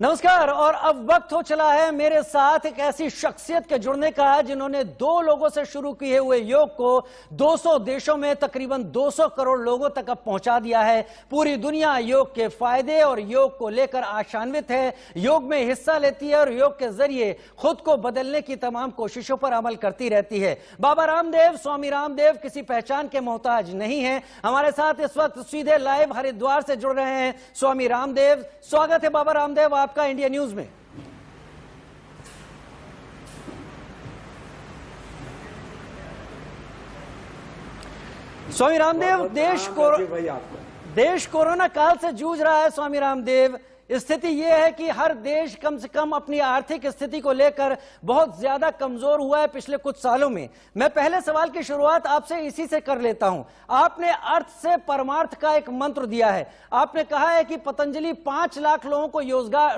नमस्कार। और अब वक्त हो चला है मेरे साथ एक ऐसी शख्सियत के जुड़ने का जिन्होंने 2 लोगों से शुरू किए हुए योग को 200 देशों में तकरीबन 200 करोड़ लोगों तक अब पहुंचा दिया है। पूरी दुनिया योग के फायदे और योग को लेकर आशान्वित है, योग में हिस्सा लेती है और योग के जरिए खुद को बदलने की तमाम कोशिशों पर अमल करती रहती है। बाबा रामदेव, स्वामी रामदेव किसी पहचान के मोहताज नहीं है। हमारे साथ इस वक्त सीधे लाइव हरिद्वार से जुड़ रहे हैं स्वामी रामदेव। स्वागत है बाबा रामदेव आपका इंडिया न्यूज में। स्वामी रामदेव, देश कोरोना काल से जूझ रहा है। स्वामी रामदेव, स्थिति यह है कि हर देश कम से कम अपनी आर्थिक स्थिति को लेकर बहुत ज्यादा कमजोर हुआ है पिछले कुछ सालों में। मैं पहले सवाल की शुरुआत आपसे इसी से कर लेता हूं। आपने अर्थ से परमार्थ का एक मंत्र दिया है। आपने कहा है कि पतंजलि 5 लाख लोगों को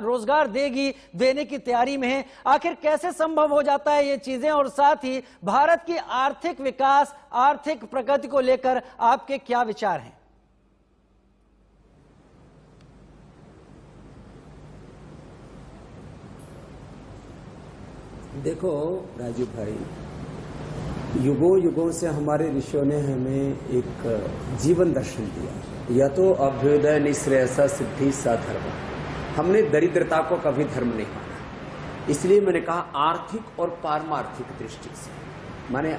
रोजगार देने की तैयारी में है। आखिर कैसे संभव हो जाता है ये चीजें, और साथ ही भारत की आर्थिक विकास, आर्थिक प्रगति को लेकर आपके क्या विचार हैं? देखो राजीव भाई, युगों युगों से हमारे ऋषियों ने हमें एक जीवन दर्शन दिया, या तो अभ्युदय निःश्रेयसा सिद्धि सा धर्म। हमने दरिद्रता को कभी धर्म नहीं माना। इसलिए मैंने कहा आर्थिक और पारमार्थिक दृष्टि से, माने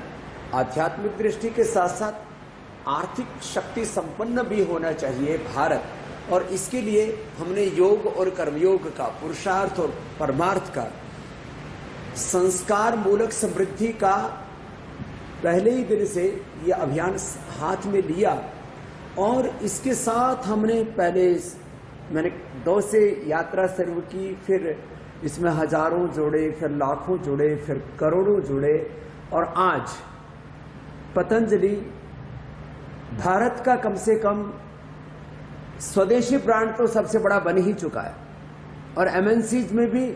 आध्यात्मिक दृष्टि के साथ साथ आर्थिक शक्ति संपन्न भी होना चाहिए भारत। और इसके लिए हमने योग और कर्मयोग का, पुरुषार्थ और परमार्थ का, संस्कार मूलक समृद्धि का पहले ही दिन से ये अभियान हाथ में लिया। और इसके साथ मैंने 2 से यात्रा शुरू की, फिर इसमें हजारों जुड़े, फिर लाखों जुड़े, फिर करोड़ों जुड़े, और आज पतंजलि भारत का कम से कम स्वदेशी ब्रांड तो सबसे बड़ा बन ही चुका है। और एमएनसीज में भी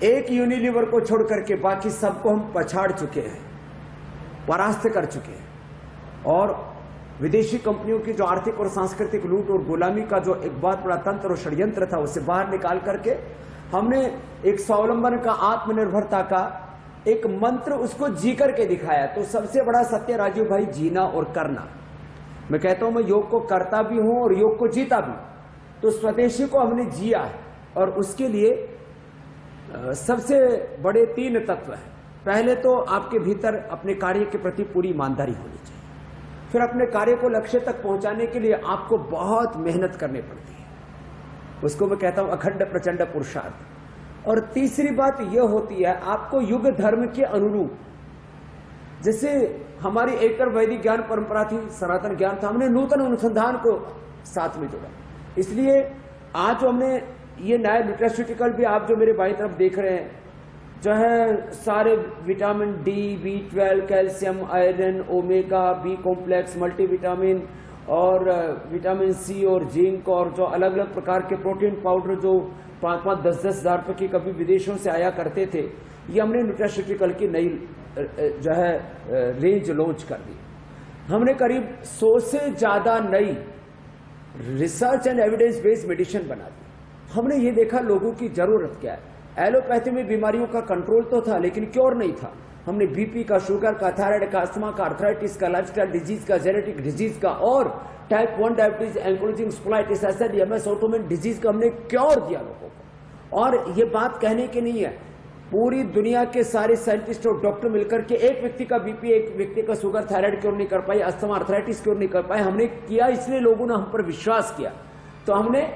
एक यूनिलीवर को छोड़ करके बाकी सबको हम पछाड़ चुके हैं, परास्त कर चुके हैं। और विदेशी कंपनियों की जो आर्थिक और सांस्कृतिक लूट और गुलामी का जो एक बहुत बड़ा तंत्र और षड्यंत्र था, उसे बाहर निकाल करके हमने एक स्वावलंबन का, आत्मनिर्भरता का एक मंत्र उसको जी करके दिखाया। तो सबसे बड़ा सत्य राजीव भाई, जीना और करना। मैं कहता हूं मैं योग को करता भी हूं और योग को जीता भी। तो स्वदेशी को हमने जिया है, और उसके लिए सबसे बड़े 3 तत्व हैं। पहले तो आपके भीतर अपने कार्य के प्रति पूरी ईमानदारी होनी चाहिए। फिर अपने कार्य को लक्ष्य तक पहुंचाने के लिए आपको बहुत मेहनत करनी पड़ती है, उसको मैं कहता हूं अखंड प्रचंड पुरुषार्थ। और तीसरी बात यह होती है, आपको युग धर्म के अनुरूप, जैसे हमारी एकल वैदिक ज्ञान परंपरा थी, सनातन ज्ञान था, हमने नूतन अनुसंधान को साथ में जोड़ा। इसलिए आज हमने ये नया न्यूट्रास्यूटिकल भी, आप जो मेरे बाईं तरफ देख रहे हैं, जो है सारे vitamin D, B12, calcium, iron, omega, B complex, multivitamin और विटामिन सी और जिंक, और जो अलग अलग प्रकार के प्रोटीन पाउडर जो 5-5, 10-10 हजार रुपये की कभी विदेशों से आया करते थे, ये हमने न्यूट्रास्यूटिकल की नई जो है रेंज लॉन्च कर दी। हमने करीब 100 से ज्यादा नई research and evidence based medicine बना दी। हमने ये देखा लोगों की जरूरत क्या है। एलोपैथी में बीमारियों का कंट्रोल तो था, लेकिन क्योर नहीं था। हमने बीपी का, शुगर का, थायराइड का, अस्थमा का, आर्थराइटिस का, लाइफस्टाइल डिजीज का, जेनेटिक डिजीज का, और type 1 diabetes, ankylosing spondylitis, MS, autoimmune disease का हमने क्योर दिया लोगों को। और ये बात कहने की नहीं है, पूरी दुनिया के सारे साइंटिस्ट और डॉक्टर मिलकर के एक व्यक्ति का बीपी, एक व्यक्ति का शुगर, थायराइड क्योर नहीं कर पाए, अस्थमा, आर्थराइटिस क्योर नहीं कर पाए। हमने किया, इसलिए लोगों ने हम पर विश्वास किया। तो हमने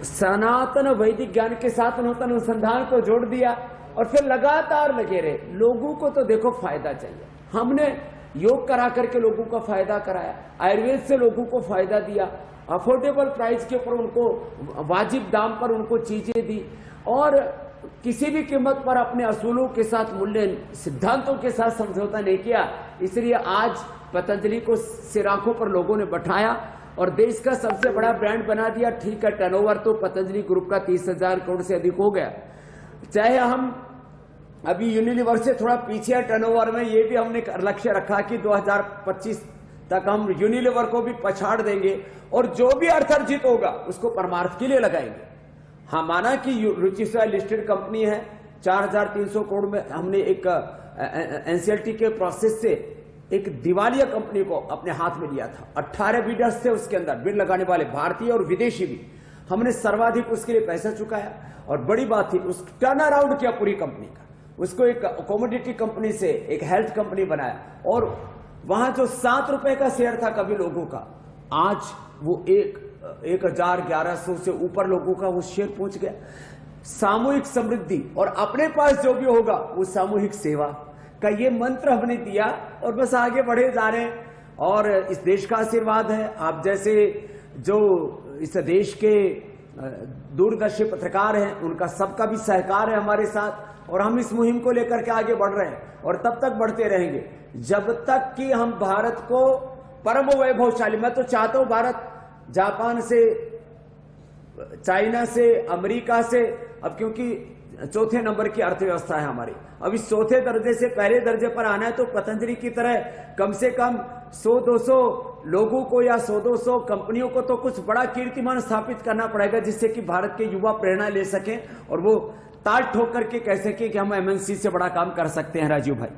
सनातन वैदिक ज्ञान के साथ नूतन अनुसंधान को जोड़ दिया, और फिर लगातार लगे रहे। लोगों को तो देखो फायदा चाहिए, हमने योग करा करके लोगों का फायदा कराया, आयुर्वेद से लोगों को फायदा दिया, अफोर्डेबल प्राइस के ऊपर उनको, वाजिब दाम पर उनको चीजें दी, और किसी भी कीमत पर अपने असूलों के साथ, मूल्य सिद्धांतों के साथ समझौता नहीं किया। इसलिए आज पतंजलि को सिराखों पर लोगों ने बैठाया और देश का सबसे बड़ा ब्रांड बना दिया। ठीक है, टर्नओवर तो पतंजलि ग्रुप का 30,000 करोड़ से अधिक हो गया। चाहे हम अभी यूनिलीवर से थोड़ा पीछे है टर्नओवर में, ये भी हमने लक्ष्य रखा कि 2025 तक हम यूनिलीवर को भी पछाड़ देंगे और जो भी अर्थ अर्जित होगा उसको परमार्थ के लिए लगाएंगे। हाँ, माना कि रुचिर लिस्टेड कंपनी है, 4300 करोड़ में हमने एक एनसीएलटी के प्रोसेस से एक दिवालिया कंपनी को अपने हाथ में लिया था। 18 बिडर्स थे उसके अंदर, बिड लगाने वाले भारतीय और विदेशी भी। हमने सर्वाधिक उसके लिए पैसा चुकाया और बड़ी बात थी उस टर्न अराउंड किया पूरी कंपनी का, उसको एक कमोडिटी कंपनी से एक हेल्थ कंपनी बनाया और वहां जो 7 रुपए का शेयर था कभी लोगों का, आज वो 1100 से ऊपर लोगों का वो शेयर पहुंच गया। सामूहिक समृद्धि और अपने पास जो भी होगा वो सामूहिक सेवा का ये मंत्र हमने दिया और बस आगे बढ़े जा रहे हैं। और इस देश का आशीर्वाद है, आप जैसे जो इस देश के दूरदर्शी पत्रकार हैं उनका सबका भी सहकार है हमारे साथ और हम इस मुहिम को लेकर के आगे बढ़ रहे हैं और तब तक बढ़ते रहेंगे जब तक कि हम भारत को परम वैभवशाली, मैं तो चाहता हूं भारत जापान से, चाइना से, अमेरिका से, अब क्योंकि चौथे नंबर की अर्थव्यवस्था है हमारी, अब इस चौथे दर्जे से पहले दर्जे पर आना है तो पतंजलि की तरह कम से कम 100-200 लोगों को या 100-200 कंपनियों को तो कुछ बड़ा कीर्तिमान स्थापित करना पड़ेगा जिससे कि भारत के युवा प्रेरणा ले सकें और वो ताल ठोक करके कह सकें कि हम एमएनसी से बड़ा काम कर सकते हैं। राजीव भाई।